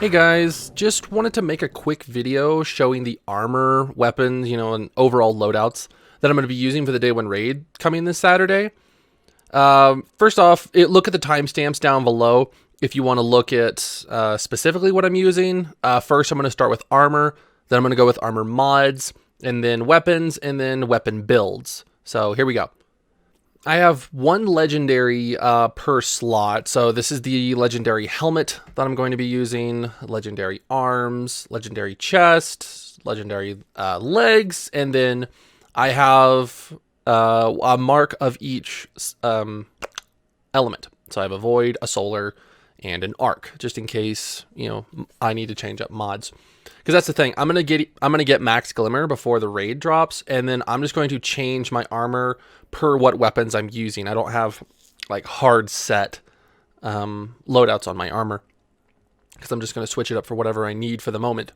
Hey guys, just wanted to make a quick video showing the armor, weapons, and overall loadouts that I'm going to be using for the Day 1 raid coming this Saturday. First off, look at the timestamps down below if you want to look at specifically what I'm using. First, I'm going to start with armor, then I'm going to go with armor mods, and then weapons, and then weapon builds. So here we go. I have one legendary per slot. So this is the legendary helmet that I'm going to be using, legendary arms, legendary chest, legendary legs, and then I have a mark of each element. So I have a void, a solar, and an arc, just in case, I need to change up mods. Because that's the thing, I'm gonna get max glimmer before the raid drops, and then I'm just going to change my armor per what weapons I'm using. I don't have like hard set loadouts on my armor because I'm just gonna switch it up for whatever I need for the moment.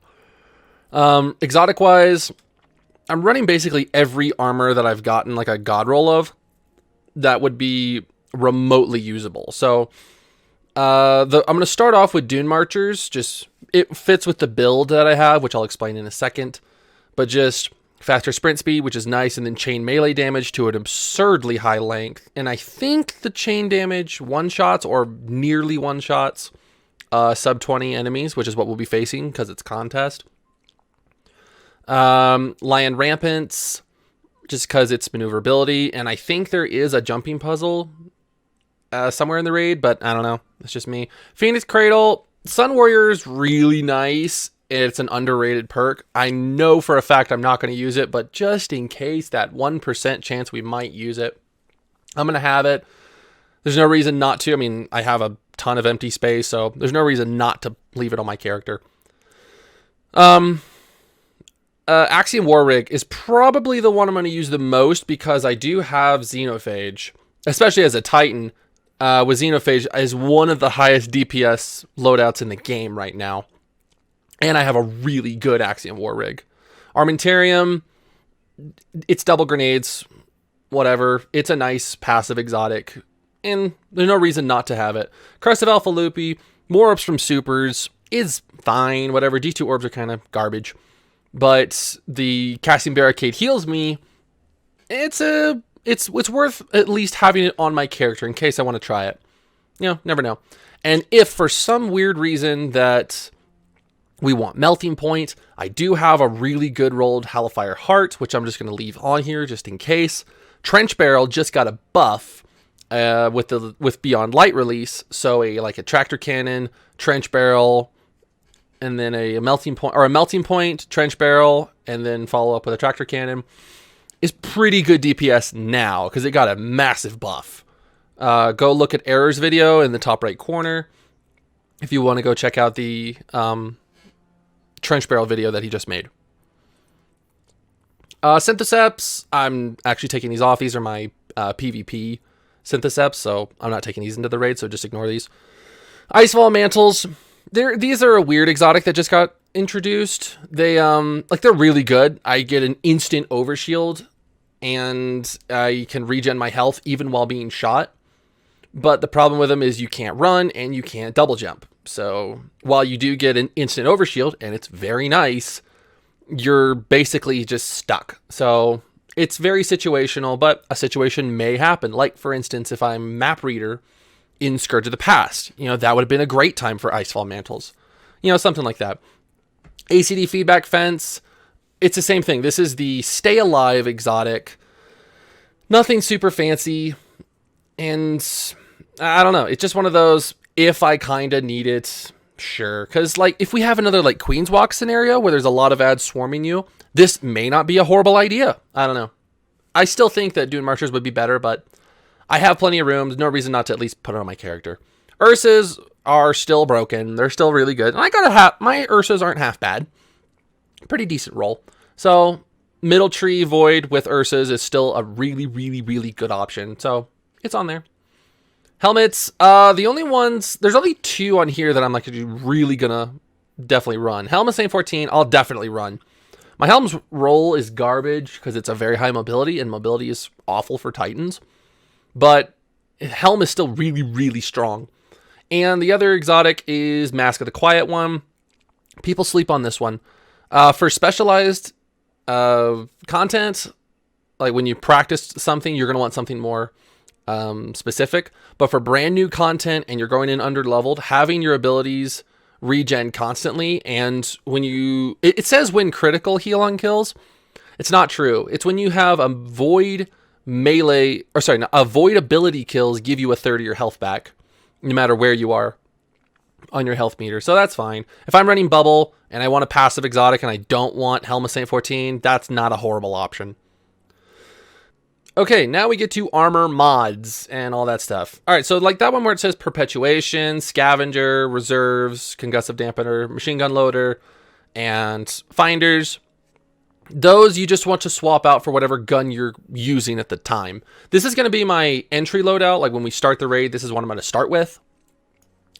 Exotic wise, I'm running basically every armor that I've gotten like a god roll of that would be remotely usable. So I'm going to start off with Dune Marchers. Just it fits with the build that I have, which I'll explain in a second. But just faster sprint speed, which is nice, and then chain melee damage to an absurdly high length. And I think the chain damage one-shots or nearly one-shots sub 20 enemies, which is what we'll be facing because it's contest. Lion Rampants, just because it's maneuverability. And I think there is a jumping puzzle somewhere in the raid, but I don't know. It's just me. Phoenix Cradle, Sun Warrior is really nice. It's an underrated perk. I know for a fact I'm not going to use it, but just in case, that 1% chance we might use it, I'm going to have it. There's no reason not to. I mean, I have a ton of empty space, so there's no reason not to leave it on my character. Axiom War Rig is probably the one I'm going to use the most because I do have Xenophage, especially as a Titan. With Xenophage is one of the highest DPS loadouts in the game right now. And I have a really good Axiom War Rig. Armentarium, it's double grenades, whatever. It's a nice passive exotic, and there's no reason not to have it. Crest of Alpha Loopy, more orbs from supers is fine, whatever. D2 orbs are kind of garbage. But the Casting Barricade heals me. It's worth at least having it on my character in case I want to try it. Never know. And if for some weird reason that we want Melting Point, I do have a really good rolled Hellfire Heart, which I'm just going to leave on here just in case. Trench Barrel just got a buff with Beyond Light release, so a tractor cannon, Trench Barrel, and then a Melting Point, Trench Barrel, and then follow up with a tractor cannon is pretty good DPS now because it got a massive buff. Go look at Error's video in the top right corner if you want to go check out the Trench Barrel video that he just made. Syntheseps, I'm actually taking these off. These are my PvP Syntheseps, so I'm not taking these into the raid, so just ignore these. Icefall Mantles, these are a weird exotic that just got introduced. They're really good. I get an instant overshield and I can regen my health even while being shot. But the problem with them is you can't run and you can't double jump. So while you do get an instant overshield and it's very nice, you're basically just stuck. So it's very situational, but a situation may happen. Like for instance, if I'm map reader in Scourge of the Past, that would have been a great time for Icefall Mantles. Something like that. ACD Feedback Fence, it's the same thing. This is the Stay Alive exotic. Nothing super fancy. And I don't know. It's just one of those, if I kind of need it, sure. Because if we have another Queen's Walk scenario where there's a lot of ads swarming you, this may not be a horrible idea. I don't know. I still think that Dune Marchers would be better, but I have plenty of room. There's no reason not to at least put it on my character. Ursas are still broken. They're still really good. And my Ursas aren't half bad. Pretty decent roll. So Middle Tree Void with Ursas is still a really, really, really good option. So it's on there. Helmets, there's only two on here that I'm really gonna definitely run. Helm of Saint 14, I'll definitely run. My Helm's roll is garbage because it's a very high mobility, and mobility is awful for Titans. But Helm is still really, really strong. And the other exotic is Mask of the Quiet One. People sleep on this one. For specialized content, like when you practice something, you're going to want something more specific. But for brand new content and you're going in under leveled, having your abilities regen constantly, and when you it says when critical heal on kills, it's not true. It's when you have a void melee, or sorry, a void ability kills give you a third of your health back, no matter where you are on your health meter. So that's fine. If I'm running bubble and I want a passive exotic and I don't want Helm of Saint 14, that's not a horrible option. Okay, now we get to armor mods and all that stuff. All right, so like that one where it says Perpetuation, Scavenger, Reserves, Concussive Dampener, Machine Gun Loader, and Finders. Those you just want to swap out for whatever gun you're using at the time. This is going to be my entry loadout. Like when we start the raid, this is what I'm going to start with.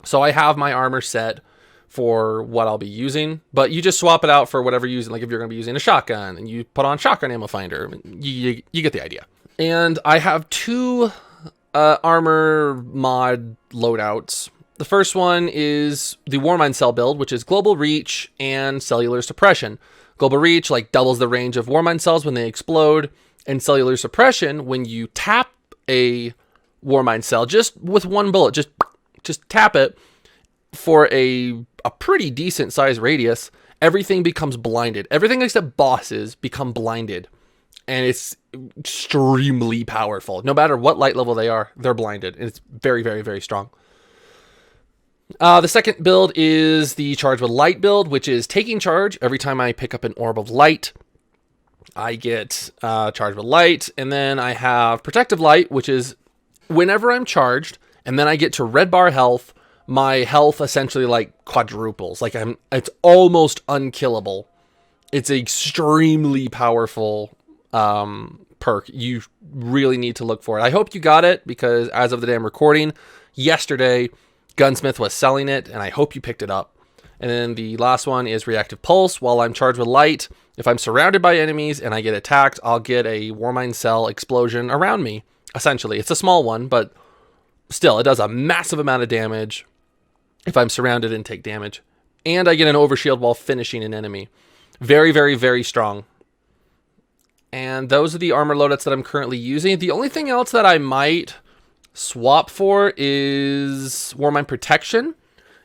So I have my armor set for what I'll be using, but you just swap it out for whatever you're using. Like if you're going to be using a shotgun and you put on shotgun ammo finder, you get the idea. And I have two armor mod loadouts. The first one is the Warmind Cell build, which is Global Reach and Cellular Suppression. Global Reach like doubles the range of Warmind cells when they explode, and Cellular Suppression when you tap a Warmind cell just with one bullet, just tap it for a pretty decent size radius. Everything becomes blinded. Everything except bosses become blinded. And it's extremely powerful. No matter what light level they are, they're blinded. And it's very, very, very strong. The second build is the Charge with Light build, which is taking charge. Every time I pick up an orb of light, I get Charge with Light. And then I have Protective Light, which is whenever I'm charged, and then I get to red bar health, my health essentially like quadruples. Like it's almost unkillable. It's extremely powerful perk. You really need to look for it. I hope you got it, because as of the day I'm recording, yesterday Gunsmith was selling it, and I hope you picked it up. And then the last one is Reactive Pulse. While I'm charged with light, if I'm surrounded by enemies and I get attacked, I'll get a Warmind Cell explosion around me. Essentially, it's a small one, but still, it does a massive amount of damage if I'm surrounded and take damage. And I get an overshield while finishing an enemy. Very, very, very strong. And those are the armor loadouts that I'm currently using. The only thing else that I might swap for is Warmind Protection.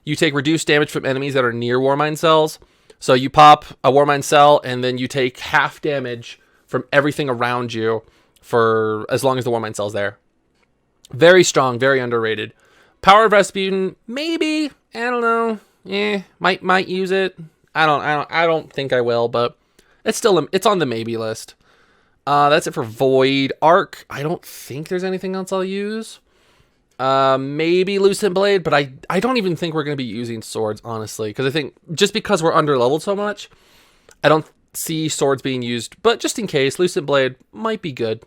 You take reduced damage from enemies that are near Warmind cells. So you pop a Warmind cell and then you take half damage from everything around you for as long as the Warmind cell's there. Very strong, very underrated. Power of Rasputin, maybe. I don't know. Might use it. I don't think I will, but it's still it's on the maybe list. That's it for Void. Arc, I don't think there's anything else I'll use. Maybe Lucent Blade, but I don't even think we're going to be using swords, honestly, because I think just because we're under leveled so much, I don't see swords being used. But just in case, Lucent Blade might be good.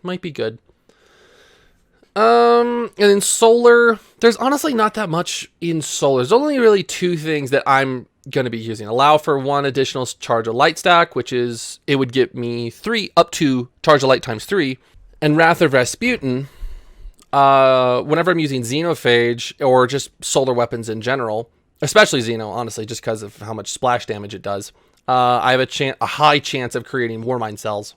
And then Solar, there's honestly not that much in Solar. There's only really two things that I'm going to be using. Allow for one additional Charge of Light stack, which is, it would get me 3 up to Charge of Light times 3. And Wrath of Rasputin, whenever I'm using Xenophage or just solar weapons in general, especially Xeno, honestly, just because of how much splash damage it does, I have a high chance of creating Warmind cells.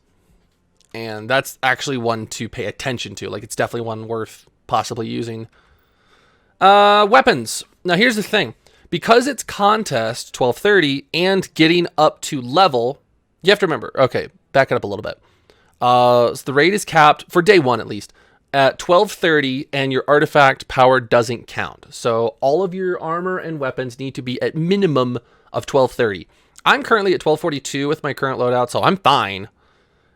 And that's actually one to pay attention to. Like, it's definitely one worth possibly using. Weapons. Now, here's the thing. Because it's contest 1230 and getting up to level, you have to remember, okay, back it up a little bit. So the raid is capped, for day one at least, at 1230, and your artifact power doesn't count. So all of your armor and weapons need to be at minimum of 1230. I'm currently at 1242 with my current loadout, so I'm fine.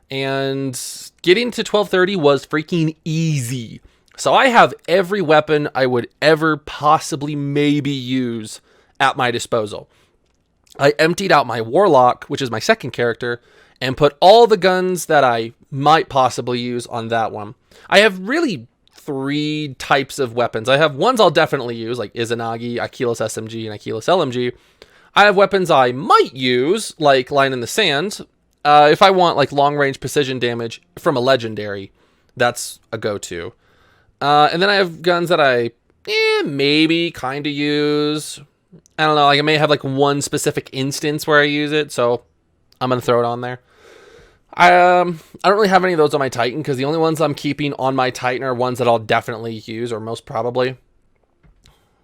And getting to 1230 was freaking easy. So I have every weapon I would ever possibly maybe use at my disposal. I emptied out my Warlock, which is my second character, and put all the guns that I might possibly use on that one. I have really 3 types of weapons. I have ones I'll definitely use, like Izanagi, Achilles SMG, and Achilles LMG. I have weapons I might use, like Line in the Sand. If I want like long-range precision damage from a legendary, that's a go-to. And then I have guns that I maybe kind of use. I don't know, like I may have like one specific instance where I use it, so I'm going to throw it on there. I don't really have any of those on my Titan because the only ones I'm keeping on my Titan are ones that I'll definitely use, or most probably.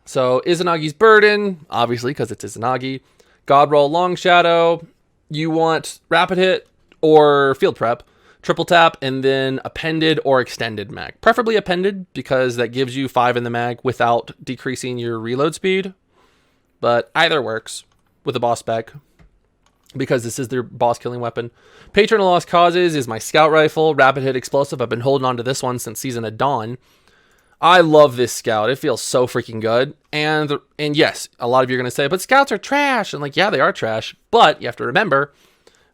So Izanagi's Burden, obviously because it's Izanagi. God Roll, Long Shadow. You want Rapid Hit or Field Prep, Triple Tap, and then Appended or Extended Mag. Preferably Appended because that gives you 5 in the mag without decreasing your reload speed. But either works with the boss spec because this is their boss killing weapon. Patron of Lost Causes is my Scout Rifle, Rapid Hit Explosive. I've been holding on to this one since Season of Dawn. I love this Scout. It feels so freaking good. And yes, a lot of you are going to say, but Scouts are trash. And like, yeah, they are trash. But you have to remember,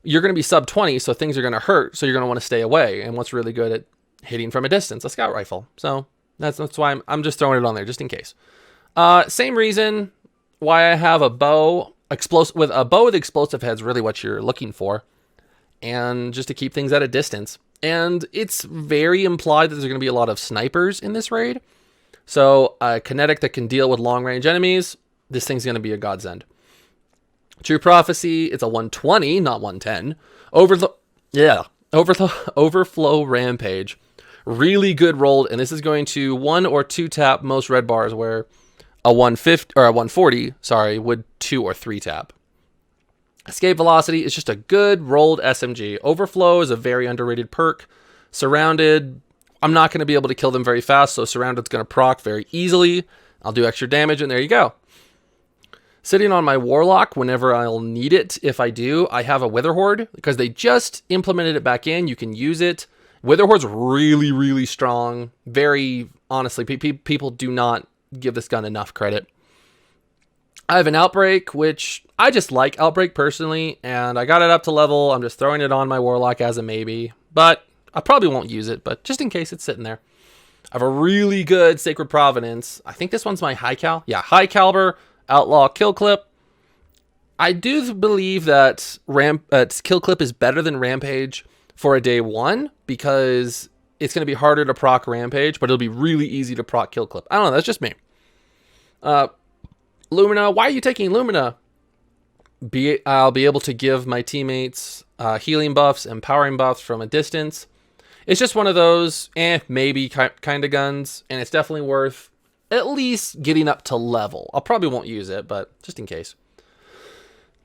you're going to be sub 20, so things are going to hurt. So you're going to want to stay away. And what's really good at hitting from a distance? A Scout Rifle. So that's why I'm just throwing it on there, just in case. Same reason why I have a bow. With a bow with explosive head's really what you're looking for. And just to keep things at a distance. And it's very implied that there's going to be a lot of snipers in this raid. So a kinetic that can deal with long-range enemies, this thing's going to be a godsend. True Prophecy, it's a 120, not 110. Overflow Rampage. Really good rolled, and this is going to 1 or 2 tap most red bars where a 150 or a 140, would 2 or 3 tap. Escape Velocity is just a good rolled SMG. Overflow is a very underrated perk. Surrounded, I'm not going to be able to kill them very fast, so Surrounded's going to proc very easily. I'll do extra damage, and there you go. Sitting on my Warlock whenever I'll need it, if I do, I have a Witherhoard, because they just implemented it back in. You can use it. Witherhoard's really, really strong. Very, honestly, people do not give this gun enough credit. I have an Outbreak, which I just like Outbreak personally, and I got it up to level. I'm just throwing it on my Warlock as a maybe, but I probably won't use it, but just in case it's sitting there. I have a really good Sacred Providence. I think this one's my high cal. Yeah, high caliber Outlaw Kill Clip. I do believe that Kill Clip is better than Rampage for a day 1 because it's going to be harder to proc Rampage, but it'll be really easy to proc Kill Clip. I don't know, that's just me. Lumina, why are you taking Lumina? I'll be able to give my teammates healing buffs and powering buffs from a distance. It's just one of those, maybe kind of guns, and it's definitely worth at least getting up to level. I probably won't use it, but just in case.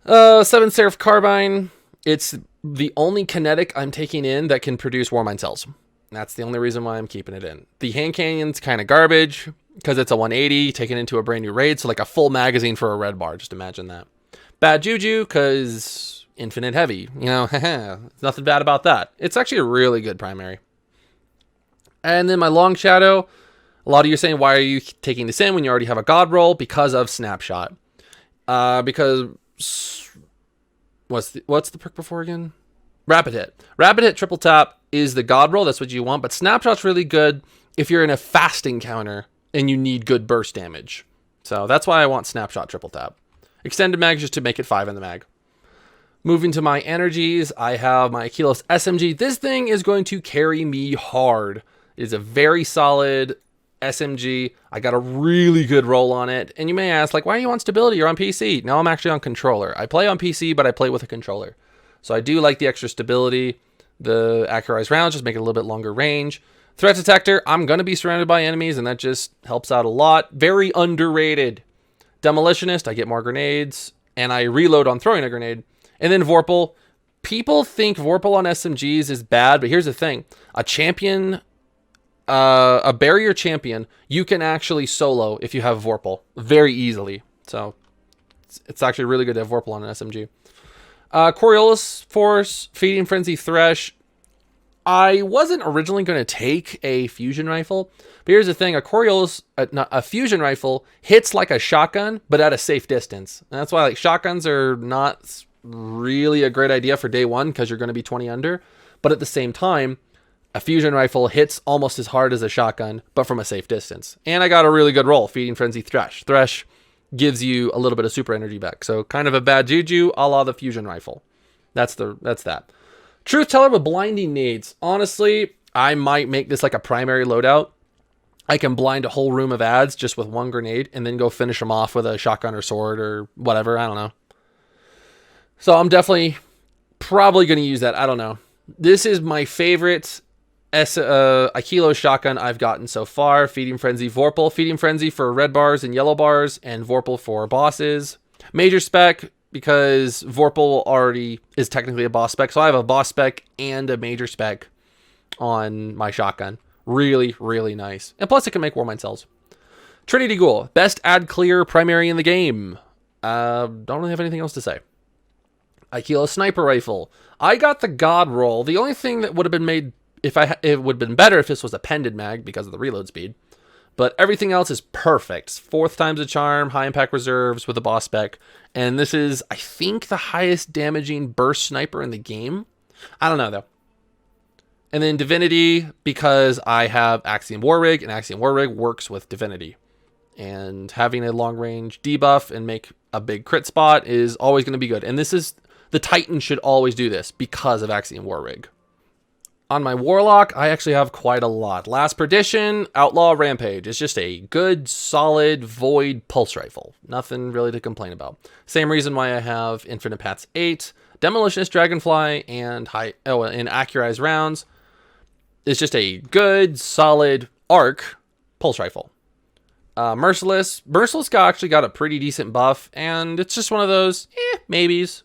7 Seraph Carbine, it's the only kinetic I'm taking in that can produce Warmind cells. That's the only reason why I'm keeping it in. The Hand Cannon's kind of garbage because it's a 180 taken into a brand new raid, so like a full magazine for a red bar. Just imagine that. Bad Juju because infinite heavy. You know, nothing bad about that. It's actually a really good primary. And then my Long Shadow. A lot of you are saying, why are you taking this in when you already have a God Roll? Because of Snapshot. Because what's the perk before again? Rapid Hit. Rapid Hit Triple Tap is the God Roll. That's what you want. But Snapshot's really good if you're in a fast encounter and you need good burst damage. So that's why I want Snapshot Triple Tap. Extended mag just to make it 5 in the mag. Moving to my energies, I have my Aquilos SMG. This thing is going to carry me hard. It is a very solid SMG. I got a really good roll on it. And you may ask, like, why are you on stability? You're on PC. No, I'm actually on controller. I play on PC, but I play with a controller. So I do like the extra stability. The accurized rounds just make it a little bit longer range. Threat detector, I'm going to be surrounded by enemies, and that just helps out a lot. Very underrated. Demolitionist, I get more grenades, and I reload on throwing a grenade. And then Vorpal. People think Vorpal on SMGs is bad, but here's the thing. A champion, a barrier champion, you can actually solo if you have Vorpal very easily. So it's actually really good to have Vorpal on an SMG. Coriolis Force, Feeding Frenzy Thresh. I wasn't originally going to take a fusion rifle, but here's the thing. A fusion rifle hits like a shotgun, but at a safe distance. And that's why like shotguns are not really a great idea for day 1 because you're going to be 20 under. But at the same time, a fusion rifle hits almost as hard as a shotgun, but from a safe distance. And I got a really good roll, Feeding Frenzy Thresh. Thresh gives you a little bit of super energy back. So kind of a bad juju a la the fusion rifle. That's that. Truth Teller with Blinding Nades. Honestly, I might make this like a primary loadout. I can blind a whole room of ads just with one grenade and then go finish them off with a shotgun or sword or whatever. I don't know. So I'm definitely probably going to use that. I don't know. This is my favorite Aikilo shotgun I've gotten so far. Feeding Frenzy, Vorpal. Feeding Frenzy for red bars and yellow bars, and Vorpal for bosses. Major spec, because Vorpal already is technically a boss spec. So I have a boss spec and a major spec on my shotgun. Really, really nice. And plus it can make Warmind cells. Trinity Ghoul. Best ad clear primary in the game. Don't really have anything else to say. Aikilo Sniper Rifle. I got the God Roll. The only thing that would have been made, it would have been better if this was a pended mag because of the reload speed. But everything else is perfect. 4th time's a charm, high impact reserves with a boss spec. And this is, I think, the highest damaging burst sniper in the game. I don't know, though. And then Divinity, because I have Axiom War Rig, and Axiom War Rig works with Divinity. And having a long range debuff and make a big crit spot is always going to be good. And this is, the Titan should always do this because of Axiom War Rig. On my Warlock, I actually have quite a lot. Last Perdition, Outlaw Rampage. It's just a good, solid, void pulse rifle. Nothing really to complain about. Same reason why I have Infinite Paths 8, Demolitionist Dragonfly, and Accurized Rounds. It's just a good, solid arc pulse rifle. Merciless. Merciless actually got a pretty decent buff, and it's just one of those, maybes.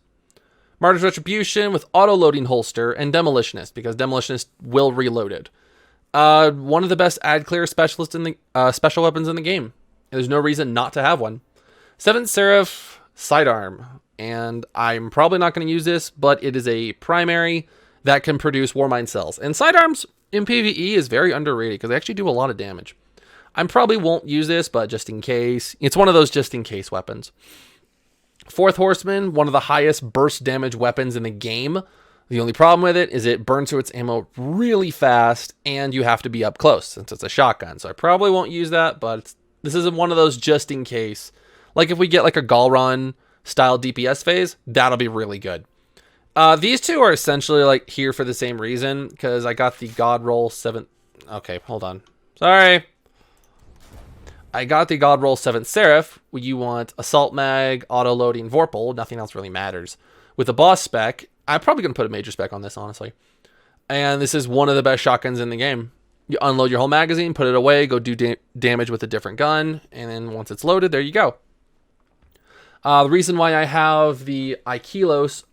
Martyr's Retribution with auto-loading holster and Demolitionist, because Demolitionist will reload it. One of the best ad clear specialists in the special weapons in the game. There's no reason not to have one. 7th Seraph Sidearm, and I'm probably not going to use this, but it is a primary that can produce Warmind cells. And Sidearms in PvE is very underrated because they actually do a lot of damage. I probably won't use this, but just in case. It's one of those just in case weapons. 4th Horseman, one of the highest burst damage weapons in the game. The only problem with it is it burns through its ammo really fast, and you have to be up close since it's a shotgun. So I probably won't use that, but this isn't one of those just in case. Like if we get like a Galron style DPS phase, that'll be really good. These two are essentially like here for the same reason, because I got the God Roll 7. Okay, hold on. Sorry. I got the God Roll 7th Seraph. You want Assault Mag, auto-loading Vorpal. Nothing else really matters. With the boss spec, I'm probably going to put a major spec on this, honestly. And this is one of the best shotguns in the game. You unload your whole magazine, put it away, go do damage with a different gun, and then once it's loaded, there you go. The reason why I have the Aikilos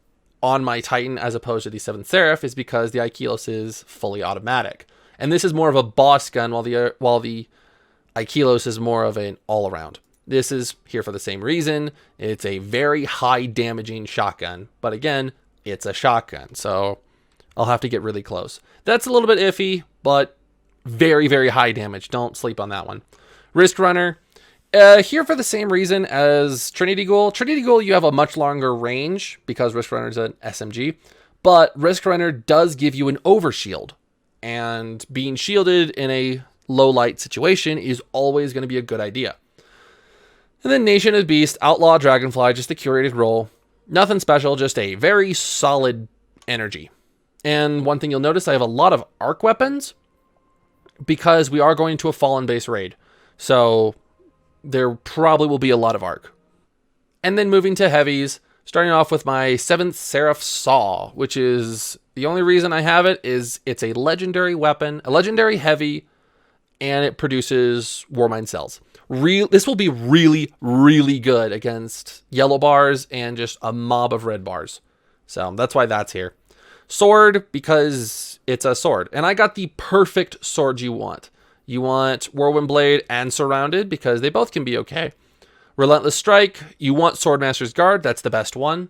on my Titan as opposed to the 7th Seraph is because the Aikilos is fully automatic. And this is more of a boss gun, while the Aikilos is more of an all-around. This is here for the same reason. It's a very high damaging shotgun. But again, it's a shotgun, so I'll have to get really close. That's a little bit iffy, but very, very high damage. Don't sleep on that one. Risk Runner. Here for the same reason as Trinity Ghoul. Trinity Ghoul, you have a much longer range because Risk Runner is an SMG. But Risk Runner does give you an overshield. And being shielded in a low light situation is always going to be a good idea. And then Nation of Beast, Outlaw Dragonfly, just a curated roll. Nothing special, just a very solid energy. And one thing you'll notice, I have a lot of arc weapons because we are going to a Fallen base raid. So there probably will be a lot of arc. And then moving to heavies, starting off with my 7th Seraph Saw, which is the only reason I have it is it's a legendary weapon, a legendary heavy, and it produces Warmind cells. This will be really, really good against yellow bars and just a mob of red bars. So that's why that's here. Sword, because it's a sword. And I got the perfect sword you want. You want Whirlwind Blade and Surrounded, because they both can be okay. Relentless Strike, you want Swordmaster's Guard. That's the best one.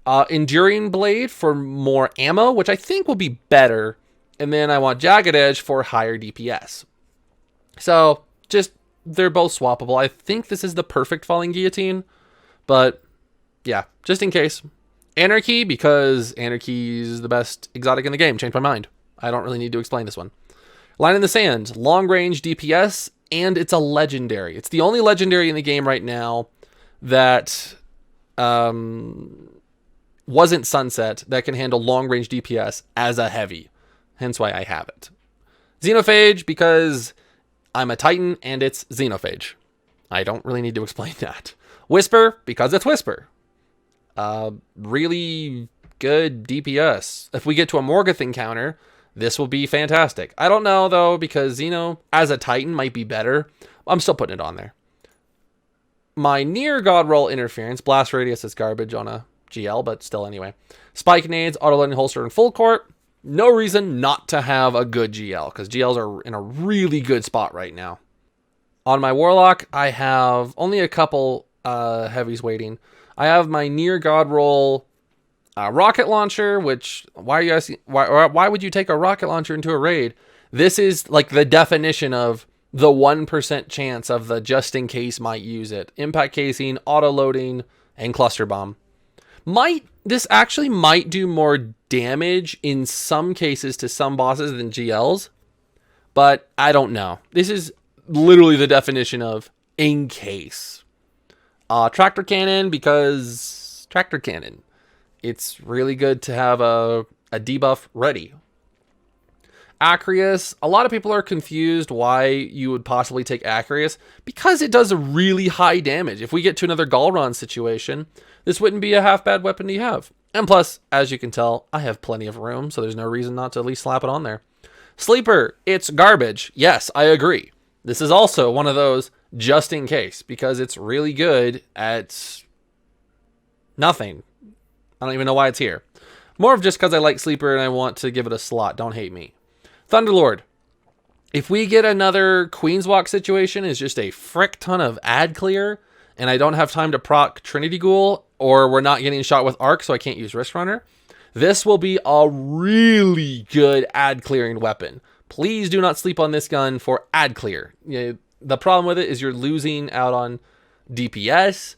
Enduring Blade for more ammo, which I think will be better. And then I want Jagged Edge for higher DPS. So, just, they're both swappable. I think this is the perfect Falling Guillotine, but yeah, just in case. Anarchy, because Anarchy is the best exotic in the game. Changed my mind. I don't really need to explain this one. Line in the Sand, long range DPS, and it's a legendary. It's the only legendary in the game right now that wasn't Sunset that can handle long range DPS as a heavy. Hence why I have it. Xenophage, because I'm a Titan, and it's Xenophage. I don't really need to explain that. Whisper, because it's Whisper. Really good DPS. If we get to a Morgoth encounter, this will be fantastic. I don't know, though, because Xeno, as a Titan, might be better. I'm still putting it on there. My near God roll interference. Blast radius is garbage on a GL, but still anyway. Spike nades, auto-loading holster, and full court. No reason not to have a good GL, because GLs are in a really good spot right now. On my Warlock, I have only a couple heavies waiting. I have my near God roll rocket launcher, which, why are you asking, why would you take a rocket launcher into a raid? This is like the definition of the 1% chance of the just in case might use it. Impact casing, auto loading, and cluster bomb. This actually might do more damage in some cases to some bosses than GLs, but I don't know. This is literally the definition of in case. Tractor cannon, because tractor cannon. It's really good to have a debuff ready. Acreus, a lot of people are confused why you would possibly take Acreus, because it does a really high damage. If we get to another Galron situation, this wouldn't be a half bad weapon to have. And plus, as you can tell, I have plenty of room, so there's no reason not to at least slap it on there. Sleeper, it's garbage. Yes, I agree. This is also one of those just in case, because it's really good at nothing. I don't even know why it's here. More of just because I like Sleeper and I want to give it a slot. Don't hate me. Thunderlord. If we get another Queen's Walk situation, is just a frick ton of ad clear, and I don't have time to proc Trinity Ghoul, or we're not getting shot with Arc, so I can't use Risk Runner, this will be a really good ad clearing weapon. Please do not sleep on this gun for ad clear. The problem with it is you're losing out on DPS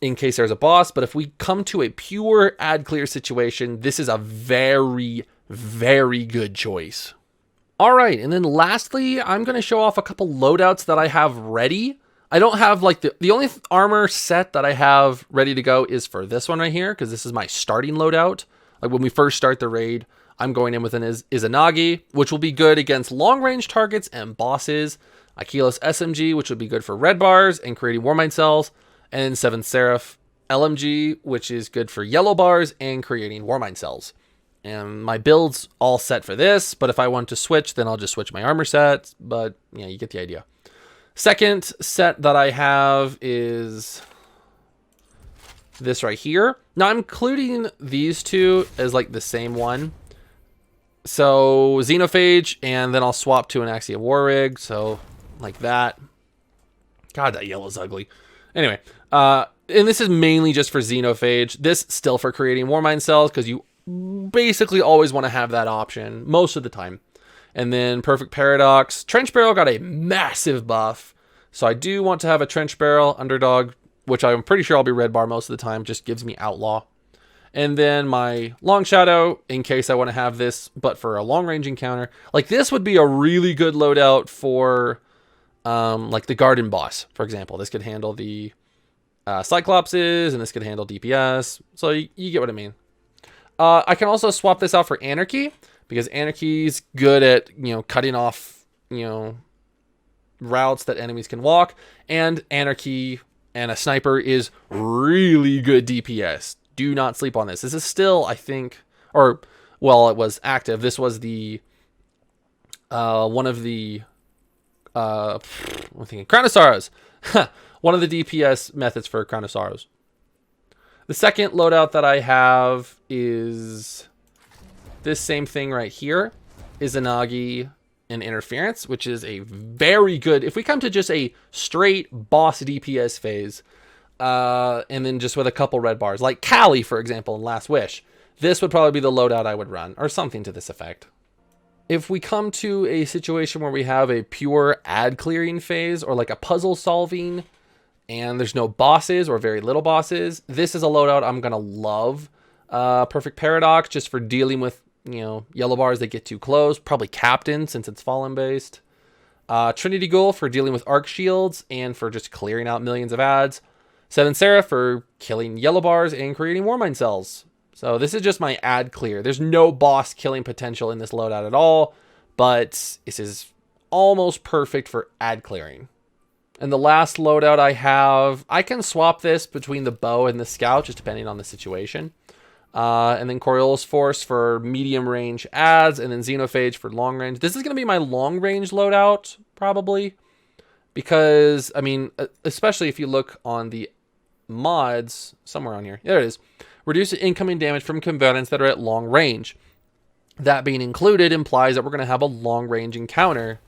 in case there's a boss, but if we come to a pure ad clear situation, this is a very, very good choice. All right, and then lastly, I'm going to show off a couple loadouts that I have ready. I don't have like the only armor set that I have ready to go is for this one right here, because this is my starting loadout. Like when we first start the raid, I'm going in with an Izanagi, which will be good against long range targets and bosses. Akilos SMG, which would be good for red bars and creating Warmind cells, and 7th Seraph LMG, which is good for yellow bars and creating Warmind cells. And my build's all set for this, but if I want to switch, then I'll just switch my armor set, but yeah, you get the idea. Second set that I have is this right here. Now I'm including these two as like the same one. So Xenophage, and then I'll swap to an Axia War Rig, so like that. God, that yellow's ugly. Anyway, and this is mainly just for Xenophage. This still for creating Warmind cells, because you basically always want to have that option most of the time. And then Perfect Paradox. Trench Barrel got a massive buff, so I do want to have a Trench Barrel Underdog, which I'm pretty sure I'll be red bar most of the time, just gives me Outlaw. And then my Long Shadow, in case I want to have this, but for a long range encounter. Like this would be a really good loadout for like the Garden Boss, for example. This could handle the Cyclopses, and this could handle DPS. So you get what I mean. I can also swap this out for Anarchy, because Anarchy's good at, cutting off, routes that enemies can walk. And Anarchy and a Sniper is really good DPS. Do not sleep on this. This is still, I think, or, well, it was active. This was the, one of the, I'm thinking, Crown of Sorrows. One of the DPS methods for Crown of Sorrows. The second loadout that I have is this same thing right here, Izanagi and Interference, which is a very good, if we come to just a straight boss DPS phase, and then just with a couple red bars, like Kali, for example, in Last Wish, this would probably be the loadout I would run, or something to this effect. If we come to a situation where we have a pure ad clearing phase, or like a puzzle solving, and there's no bosses or very little bosses, this is a loadout I'm going to love. Perfect Paradox, just for dealing with, yellow bars that get too close. Probably Captain, since it's Fallen based. Trinity Ghoul for dealing with arc shields and for just clearing out millions of ads. 7th Seraph for killing yellow bars and creating Warmind cells. So this is just my ad clear. There's no boss killing potential in this loadout at all, but this is almost perfect for ad clearing. And the last loadout I have, I can swap this between the bow and the scout, just depending on the situation. And then Coriolis Force for medium range ads, and then Xenophage for long range. This is going to be my long range loadout, probably. Because, I mean, especially if you look on the mods, somewhere on here. There it is. Reduce incoming damage from combatants that are at long range. That being included implies that we're going to have a long range encounter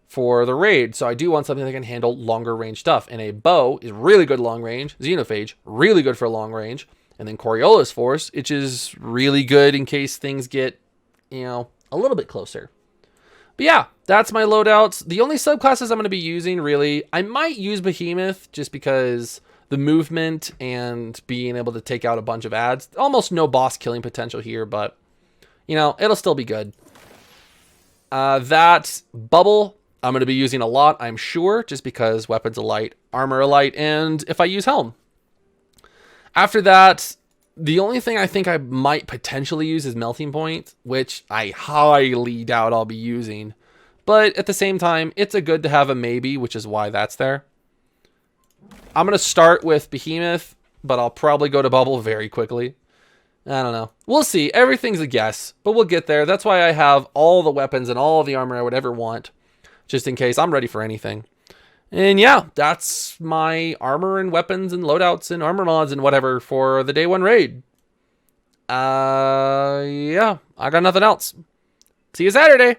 for the raid. So I do want something that can handle longer range stuff. And a bow is really good long range. Xenophage, really good for long range. And then Coriolis Force, which is really good in case things get, you know, a little bit closer. But yeah, that's my loadouts. The only subclasses I'm going to be using, really, I might use Behemoth just because the movement and being able to take out a bunch of ads. Almost no boss killing potential here, but, you know, it'll still be good. That Bubble, I'm going to be using a lot, I'm sure, just because Weapons of Light, Armor of Light, and if I use Helm. After that, the only thing I think I might potentially use is Melting Point, which I highly doubt I'll be using. But at the same time, it's a good to have a maybe, which is why that's there. I'm going to start with Behemoth, but I'll probably go to Bubble very quickly. I don't know. We'll see. Everything's a guess, but we'll get there. That's why I have all the weapons and all the armor I would ever want, just in case I'm ready for anything. And yeah, that's my armor and weapons and loadouts and armor mods and whatever for the day one raid. Yeah, I got nothing else. See you Saturday.